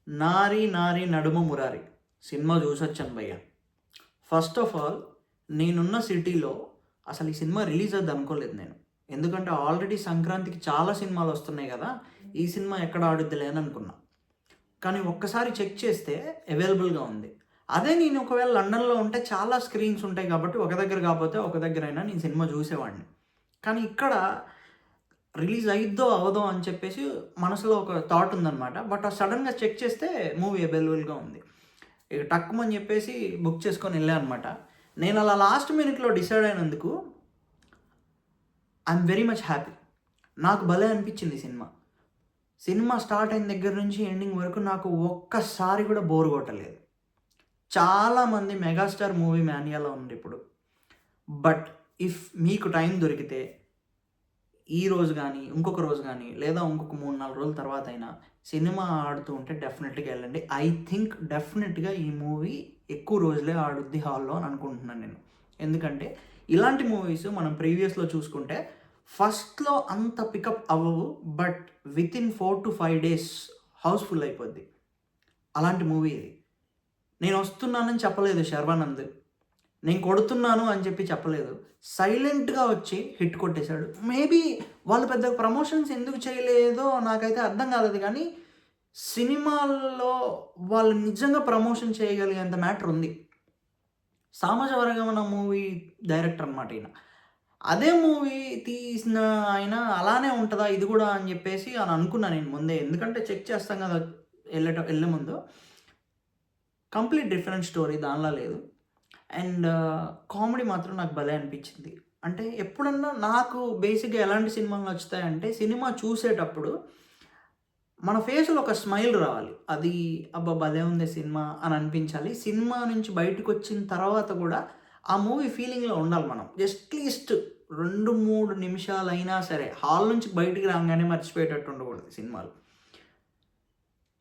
నారి నారి నడుమ మురారి సినిమా చూసొచ్చాను భయ్య. First of all నేనున్న సిటీలో అసలు ఈ సినిమా రిలీజ్ అవుద్ది అనుకోలేదు నేను. ఎందుకంటే ఆల్రెడీ సంక్రాంతికి చాలా సినిమాలు వస్తున్నాయి కదా, ఈ సినిమా ఎక్కడ ఆడుద్దిలే అని అనుకున్నా. కానీ ఒక్కసారి చెక్ చేస్తే అవైలబుల్గా ఉంది. అదే నేను ఒకవేళ లండన్లో ఉంటే చాలా స్క్రీన్స్ ఉంటాయి కాబట్టి ఒక దగ్గర కాకపోతే ఒక దగ్గర అయినా నేను సినిమా చూసేవాడిని. కానీ ఇక్కడ రిలీజ్ అయిద్దో అవ్వదో అని చెప్పేసి మనసులో ఒక థాట్ ఉందనమాట. బట్ సడన్గా చెక్ చేస్తే మూవీ అవైలబుల్గా ఉంది. ఇక టక్కుమని చెప్పేసి బుక్ చేసుకొని వెళ్ళా అనమాట. నేను అలా లాస్ట్ మినిట్లో డిసైడ్ అయినందుకు ఐఎమ్ వెరీ మచ్ హ్యాపీ. నాకు భలే అనిపించింది సినిమా. సినిమా స్టార్ట్ అయిన దగ్గర నుంచి ఎండింగ్ వరకు నాకు ఒక్కసారి కూడా బోర్ కొట్టలేదు. చాలామంది మెగాస్టార్ మూవీ మానియాలో ఉంది ఇప్పుడు. బట్ ఇఫ్ మీకు టైం దొరికితే ఈ రోజు కానీ ఇంకొక రోజు కానీ లేదా ఇంకొక 3-4 రోజుల తర్వాత అయినా సినిమా ఆడుతూ ఉంటే డెఫినెట్గా వెళ్ళండి. ఐ థింక్ డెఫినెట్గా ఈ మూవీ ఎక్కువ రోజులే ఆడుద్ది హాల్లో అని అనుకుంటున్నాను నేను. ఎందుకంటే ఇలాంటి మూవీస్ మనం ప్రీవియస్లో చూసుకుంటే ఫస్ట్లో అంత పికప్ అవ్వవు, but within 4 to 5 days housefull అయిపోద్ది. అలాంటి మూవీ ఇది. నేను వస్తున్నానని చెప్పలేదు శర్వానంద్, నేను కొడుతున్నాను అని చెప్పి చెప్పలేదు. సైలెంట్గా వచ్చి హిట్ కొట్టేశాడు. మేబీ వాళ్ళు పెద్ద ప్రమోషన్స్ ఎందుకు చేయలేదో నాకైతే అర్థం కాలేదు. కానీ సినిమాల్లో వాళ్ళు నిజంగా ప్రమోషన్ చేయగలిగేంత మ్యాటర్ ఉంది. సామాజ వర్గమన మూవీ డైరెక్టర్ అనమాట ఈయన. అదే మూవీ తీసిన ఆయన అలానే ఉంటుందా ఇది కూడా అని చెప్పేసి అని అనుకున్నాను నేను ముందే. ఎందుకంటే చెక్ చేస్తాం కదా వెళ్ళే ముందు. కంప్లీట్ డిఫరెంట్ స్టోరీ, దానిలా లేదు. అండ్ కామెడీ మాత్రం నాకు భలే అనిపించింది. అంటే ఎప్పుడన్నా నాకు బేసిక్గా ఎలాంటి సినిమాలు నచ్చుతాయంటే సినిమా చూసేటప్పుడు మన ఫేస్లో ఒక స్మైల్ రావాలి. అది అబ్బా భలే ఉంది సినిమా అని అనిపించాలి. సినిమా నుంచి బయటకు వచ్చిన తర్వాత కూడా ఆ మూవీ ఫీలింగ్లో ఉండాలి మనం. అట్లీస్ట్ 2-3 నిమిషాలైనా సరే హాల్ నుంచి బయటికి రాగానే మర్చిపోయేటట్టు ఉండకూడదు సినిమాలు.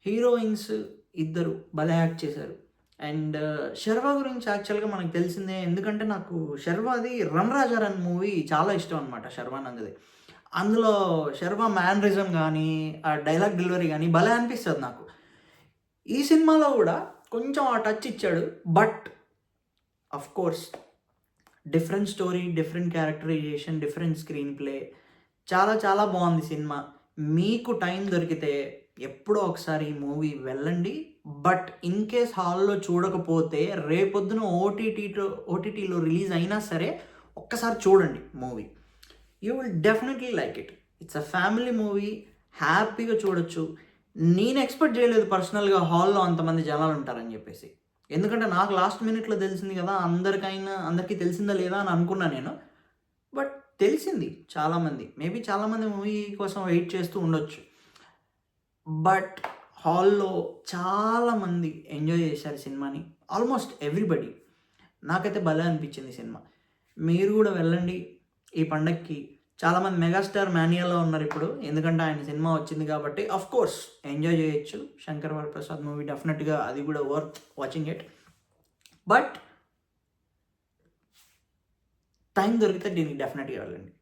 హీరోయిన్స్ ఇద్దరు భలే యాక్ట్ చేశారు. అండ్ శర్వా గురించి యాక్చువల్గా మనకు తెలిసిందే. ఎందుకంటే నాకు శర్వాది రన్ రాజా రన్ మూవీ చాలా ఇష్టం అనమాట, శర్వానంద్ది. అందులో శర్వా మ్యానరిజం కానీ ఆ డైలాగ్ డెలివరీ కానీ భలే అనిపిస్తుంది నాకు. ఈ సినిమాలో కూడా కొంచెం ఆ టచ్ ఇచ్చాడు. But of course different story, different characterisation, different screenplay, చాలా చాలా బాగుంది సినిమా. మీకు టైం దొరికితే ఎప్పుడో ఒకసారి ఈ మూవీ వెళ్ళండి. బట్ ఇన్ కేస్ హాల్లో చూడకపోతే రేపొద్దున ఓటీటీలో రిలీజ్ అయినా సరే ఒక్కసారి చూడండి movie. You will definitely like it. It's a family movie, హ్యాపీగా చూడొచ్చు. నేను ఎక్స్పెక్ట్ చేయలేదు పర్సనల్గా హాల్లో అంతమంది జనాలు ఉంటారని చెప్పేసి. ఎందుకంటే నాకు లాస్ట్ మినిట్లో తెలిసింది కదా, అందరికీ తెలిసిందా లేదా అని అనుకున్నా నేను. బట్ తెలిసింది చాలామంది. మేబీ చాలామంది మూవీ కోసం వెయిట్ చేస్తూ ఉండొచ్చు. బట్ హాల్లో చాలామంది ఎంజాయ్ చేశారు సినిమాని. Almost everybody. నాకైతే భలే అనిపించింది సినిమా. మీరు కూడా వెళ్ళండి ఈ పండగకి. చాలామంది మెగాస్టార్ మానియాలో ఉన్నారు ఇప్పుడు, ఎందుకంటే ఆయన సినిమా వచ్చింది కాబట్టి. ఆఫ్ కోర్స్ ఎంజాయ్ చేయొచ్చు. శంకర్ వరప్రసాద్ మూవీ డెఫినెట్గా అది కూడా worth watching it. But time దొరికితే దీనికి డెఫినెట్గా వెళ్ళండి.